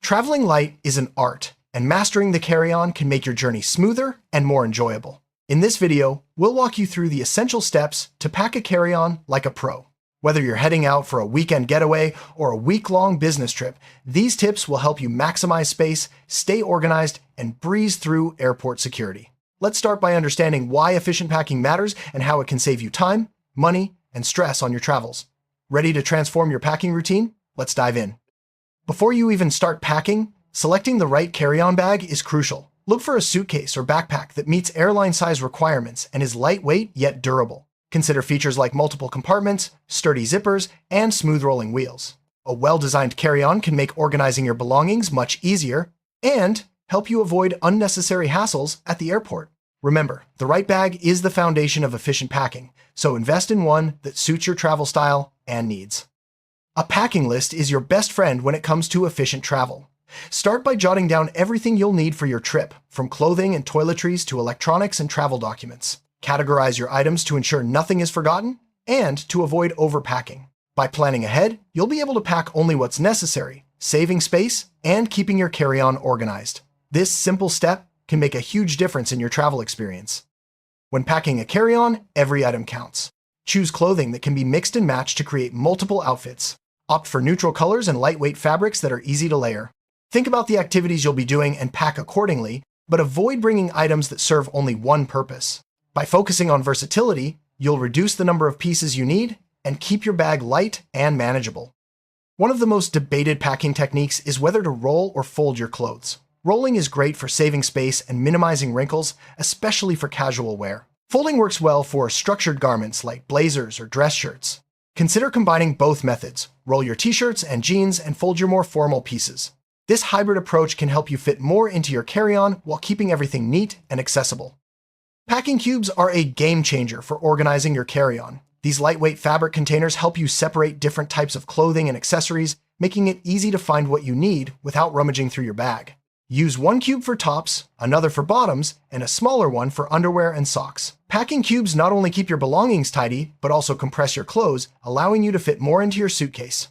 Traveling light is an art, and mastering the carry-on can make your journey smoother and more enjoyable. In this video, we'll walk you through the essential steps to pack a carry-on like a pro. Whether you're heading out for a weekend getaway or a week-long business trip, these tips will help you maximize space, stay organized, and breeze through airport security. Let's start by understanding why efficient packing matters and how it can save you time, money, and stress on your travels. Ready to transform your packing routine? Let's dive in. Before you even start packing, selecting the right carry-on bag is crucial. Look for a suitcase or backpack that meets airline size requirements and is lightweight yet durable. Consider features like multiple compartments, sturdy zippers, and smooth rolling wheels. A well-designed carry-on can make organizing your belongings much easier and help you avoid unnecessary hassles at the airport. Remember, the right bag is the foundation of efficient packing, so invest in one that suits your travel style and needs. A packing list is your best friend when it comes to efficient travel. Start by jotting down everything you'll need for your trip, from clothing and toiletries to electronics and travel documents. Categorize your items to ensure nothing is forgotten and to avoid overpacking. By planning ahead, you'll be able to pack only what's necessary, saving space and keeping your carry-on organized. This simple step can make a huge difference in your travel experience. When packing a carry-on, every item counts. Choose clothing that can be mixed and matched to create multiple outfits. Opt for neutral colors and lightweight fabrics that are easy to layer. Think about the activities you'll be doing and pack accordingly, but avoid bringing items that serve only one purpose. By focusing on versatility, you'll reduce the number of pieces you need and keep your bag light and manageable. One of the most debated packing techniques is whether to roll or fold your clothes. Rolling is great for saving space and minimizing wrinkles, especially for casual wear. Folding works well for structured garments like blazers or dress shirts. Consider combining both methods. Roll your t-shirts and jeans and fold your more formal pieces. This hybrid approach can help you fit more into your carry-on while keeping everything neat and accessible. Packing cubes are a game changer for organizing your carry-on. These lightweight fabric containers help you separate different types of clothing and accessories, making it easy to find what you need without rummaging through your bag. Use one cube for tops, another for bottoms, and a smaller one for underwear and socks. Packing cubes not only keep your belongings tidy, but also compress your clothes, allowing you to fit more into your suitcase.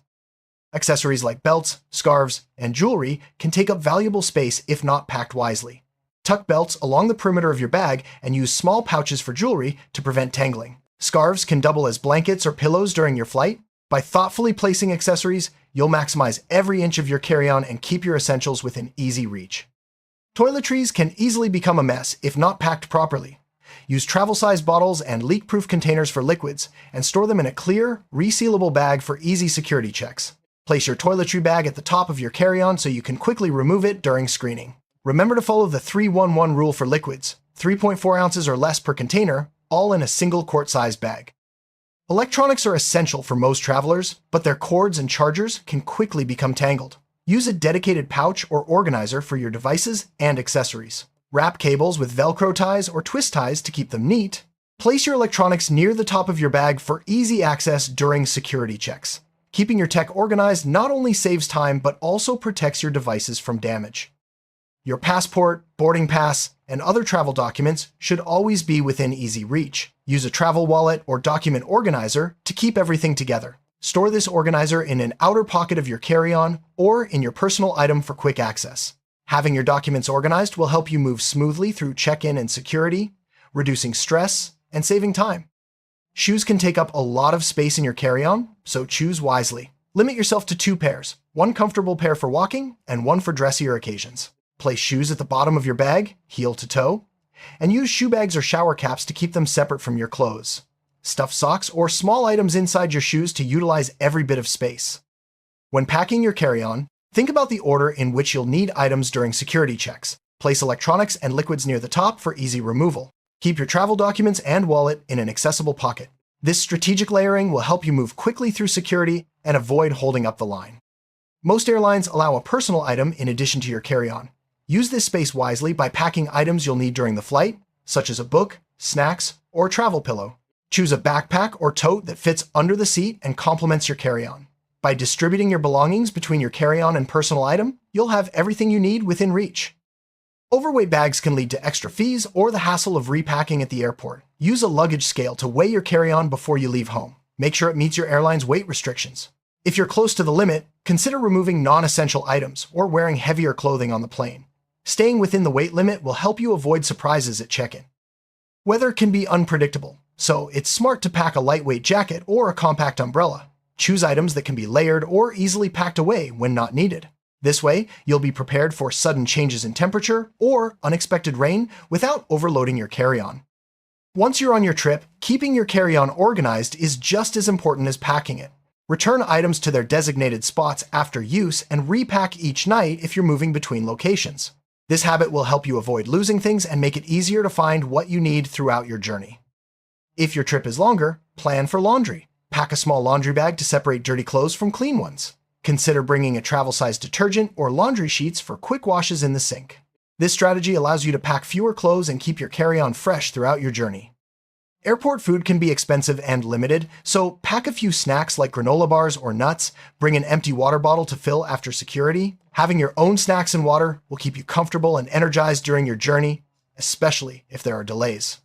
Accessories like belts, scarves, and jewelry can take up valuable space if not packed wisely. Tuck belts along the perimeter of your bag and use small pouches for jewelry to prevent tangling. Scarves can double as blankets or pillows during your flight. By thoughtfully placing accessories, you'll maximize every inch of your carry-on and keep your essentials within easy reach. Toiletries can easily become a mess if not packed properly. Use travel-sized bottles and leak-proof containers for liquids and store them in a clear, resealable bag for easy security checks. Place your toiletry bag at the top of your carry-on so you can quickly remove it during screening. Remember to follow the 3-1-1 rule for liquids, 3.4 ounces or less per container, all in a single quart-sized bag. Electronics are essential for most travelers, but their cords and chargers can quickly become tangled. Use a dedicated pouch or organizer for your devices and accessories. Wrap cables with Velcro ties or twist ties to keep them neat. Place your electronics near the top of your bag for easy access during security checks. Keeping your tech organized not only saves time, but also protects your devices from damage. Your passport, boarding pass, and other travel documents should always be within easy reach. Use a travel wallet or document organizer to keep everything together. Store this organizer in an outer pocket of your carry-on or in your personal item for quick access. Having your documents organized will help you move smoothly through check-in and security, reducing stress and saving time. Shoes can take up a lot of space in your carry-on, so choose wisely. Limit yourself to 2 pairs, one comfortable pair for walking and one for dressier occasions. Place shoes at the bottom of your bag, heel to toe, and use shoe bags or shower caps to keep them separate from your clothes. Stuff socks or small items inside your shoes to utilize every bit of space. When packing your carry-on, think about the order in which you'll need items during security checks. Place electronics and liquids near the top for easy removal. Keep your travel documents and wallet in an accessible pocket. This strategic layering will help you move quickly through security and avoid holding up the line. Most airlines allow a personal item in addition to your carry-on. Use this space wisely by packing items you'll need during the flight, such as a book, snacks, or a travel pillow. Choose a backpack or tote that fits under the seat and complements your carry-on. By distributing your belongings between your carry-on and personal item, you'll have everything you need within reach. Overweight bags can lead to extra fees or the hassle of repacking at the airport. Use a luggage scale to weigh your carry-on before you leave home. Make sure it meets your airline's weight restrictions. If you're close to the limit, consider removing non-essential items or wearing heavier clothing on the plane. Staying within the weight limit will help you avoid surprises at check-in. Weather can be unpredictable, so it's smart to pack a lightweight jacket or a compact umbrella. Choose items that can be layered or easily packed away when not needed. This way, you'll be prepared for sudden changes in temperature or unexpected rain without overloading your carry-on. Once you're on your trip, keeping your carry-on organized is just as important as packing it. Return items to their designated spots after use and repack each night if you're moving between locations. This habit will help you avoid losing things and make it easier to find what you need throughout your journey. If your trip is longer, plan for laundry. Pack a small laundry bag to separate dirty clothes from clean ones. Consider bringing a travel-sized detergent or laundry sheets for quick washes in the sink. This strategy allows you to pack fewer clothes and keep your carry-on fresh throughout your journey. Airport food can be expensive and limited, so pack a few snacks like granola bars or nuts, bring an empty water bottle to fill after security. Having your own snacks and water will keep you comfortable and energized during your journey, especially if there are delays.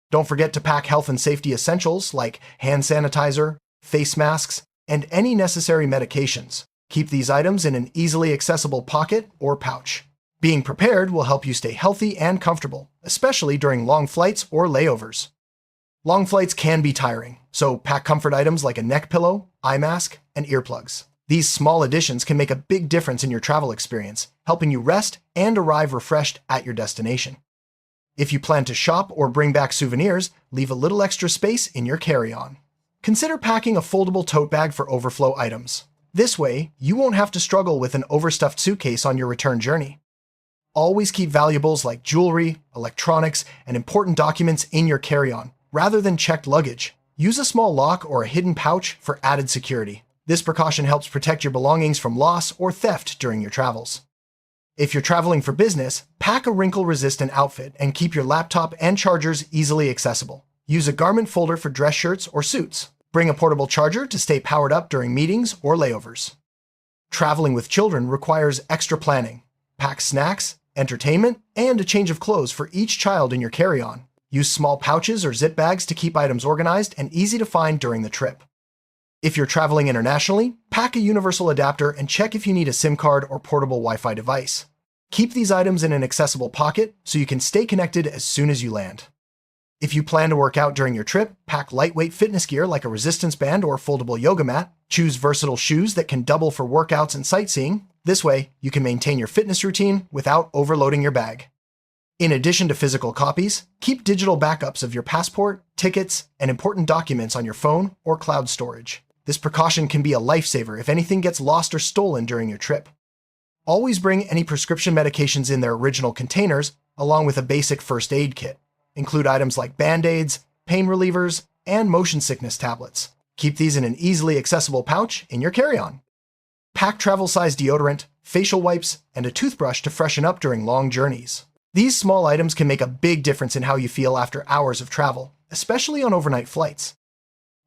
Don't forget to pack health and safety essentials like hand sanitizer, face masks, and any necessary medications. Keep these items in an easily accessible pocket or pouch. Being prepared will help you stay healthy and comfortable, especially during long flights or layovers. Long flights can be tiring, so pack comfort items like a neck pillow, eye mask, and earplugs. These small additions can make a big difference in your travel experience, helping you rest and arrive refreshed at your destination. If you plan to shop or bring back souvenirs, leave a little extra space in your carry-on. Consider packing a foldable tote bag for overflow items. This way, you won't have to struggle with an overstuffed suitcase on your return journey. Always keep valuables like jewelry, electronics, and important documents in your carry-on, rather than checked luggage. Use a small lock or a hidden pouch for added security. This precaution helps protect your belongings from loss or theft during your travels. If you're traveling for business, pack a wrinkle-resistant outfit and keep your laptop and chargers easily accessible. Use a garment folder for dress shirts or suits. Bring a portable charger to stay powered up during meetings or layovers. Traveling with children requires extra planning. Pack snacks, entertainment, and a change of clothes for each child in your carry-on. Use small pouches or zip bags to keep items organized and easy to find during the trip. If you're traveling internationally, pack a universal adapter and check if you need a SIM card or portable Wi-Fi device. Keep these items in an accessible pocket so you can stay connected as soon as you land. If you plan to work out during your trip, pack lightweight fitness gear like a resistance band or foldable yoga mat. Choose versatile shoes that can double for workouts and sightseeing. This way, you can maintain your fitness routine without overloading your bag. In addition to physical copies, keep digital backups of your passport, tickets, and important documents on your phone or cloud storage. This precaution can be a lifesaver if anything gets lost or stolen during your trip. Always bring any prescription medications in their original containers, along with a basic first aid kit. Include items like Band-Aids, pain relievers, and motion sickness tablets. Keep these in an easily accessible pouch in your carry-on. Pack travel-sized deodorant, facial wipes, and a toothbrush to freshen up during long journeys. These small items can make a big difference in how you feel after hours of travel, especially on overnight flights.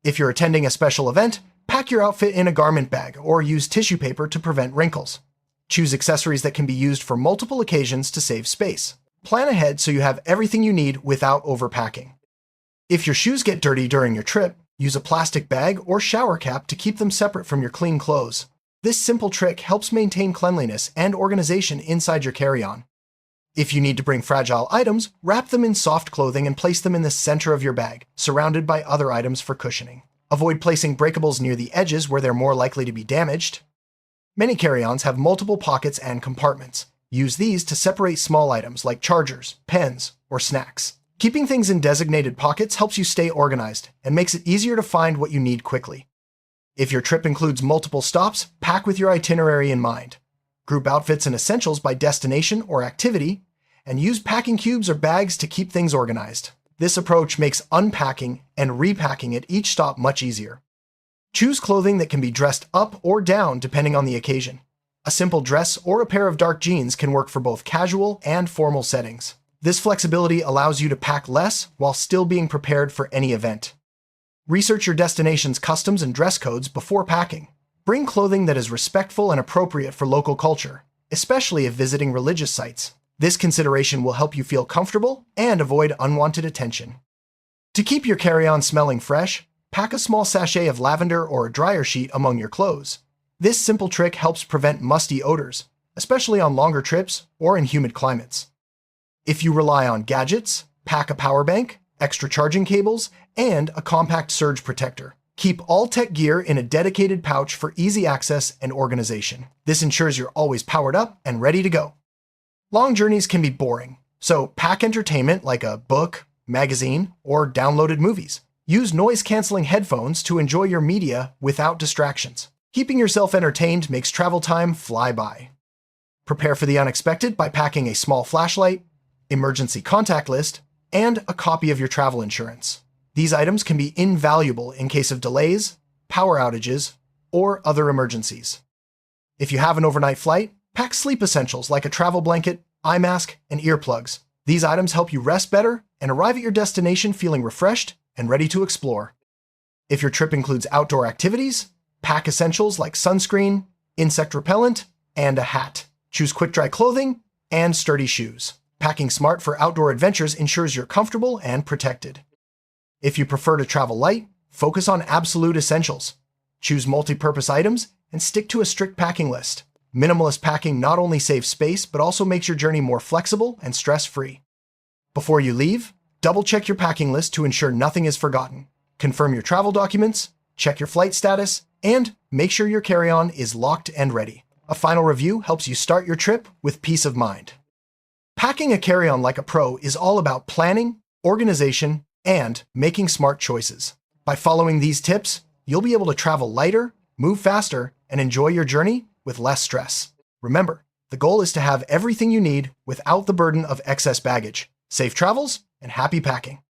If you're attending a special event, pack your outfit in a garment bag or use tissue paper to prevent wrinkles. Choose accessories that can be used for multiple occasions to save space. Plan ahead so you have everything you need without overpacking. If your shoes get dirty during your trip, use a plastic bag or shower cap to keep them separate from your clean clothes. This simple trick helps maintain cleanliness and organization inside your carry-on. If you need to bring fragile items, wrap them in soft clothing and place them in the center of your bag, surrounded by other items for cushioning. Avoid placing breakables near the edges where they're more likely to be damaged. Many carry-ons have multiple pockets and compartments. Use these to separate small items like chargers, pens, or snacks. Keeping things in designated pockets helps you stay organized and makes it easier to find what you need quickly. If your trip includes multiple stops, pack with your itinerary in mind. Group outfits and essentials by destination or activity, and use packing cubes or bags to keep things organized. This approach makes unpacking and repacking at each stop much easier. Choose clothing that can be dressed up or down depending on the occasion. A simple dress or a pair of dark jeans can work for both casual and formal settings. This flexibility allows you to pack less while still being prepared for any event. Research your destination's customs and dress codes before packing. Bring clothing that is respectful and appropriate for local culture, especially if visiting religious sites. This consideration will help you feel comfortable and avoid unwanted attention. To keep your carry-on smelling fresh, pack a small sachet of lavender or a dryer sheet among your clothes. This simple trick helps prevent musty odors, especially on longer trips or in humid climates. If you rely on gadgets, pack a power bank, extra charging cables, and a compact surge protector. Keep all tech gear in a dedicated pouch for easy access and organization. This ensures you're always powered up and ready to go. Long journeys can be boring, so pack entertainment like a book, magazine, or downloaded movies. Use noise-canceling headphones to enjoy your media without distractions. Keeping yourself entertained makes travel time fly by. Prepare for the unexpected by packing a small flashlight, emergency contact list, and a copy of your travel insurance. These items can be invaluable in case of delays, power outages, or other emergencies. If you have an overnight flight, pack sleep essentials like a travel blanket, eye mask, and earplugs. These items help you rest better and arrive at your destination feeling refreshed and ready to explore. If your trip includes outdoor activities, pack essentials like sunscreen, insect repellent, and a hat. Choose quick-dry clothing and sturdy shoes. Packing smart for outdoor adventures ensures you're comfortable and protected. If you prefer to travel light, focus on absolute essentials. Choose multi-purpose items and stick to a strict packing list. Minimalist packing not only saves space, but also makes your journey more flexible and stress-free. Before you leave, double-check your packing list to ensure nothing is forgotten. Confirm your travel documents, check your flight status, and make sure your carry-on is locked and ready. A final review helps you start your trip with peace of mind. Packing a carry-on like a pro is all about planning, organization, and making smart choices. By following these tips, you'll be able to travel lighter, move faster, and enjoy your journey with less stress. Remember, the goal is to have everything you need without the burden of excess baggage. Safe travels and happy packing.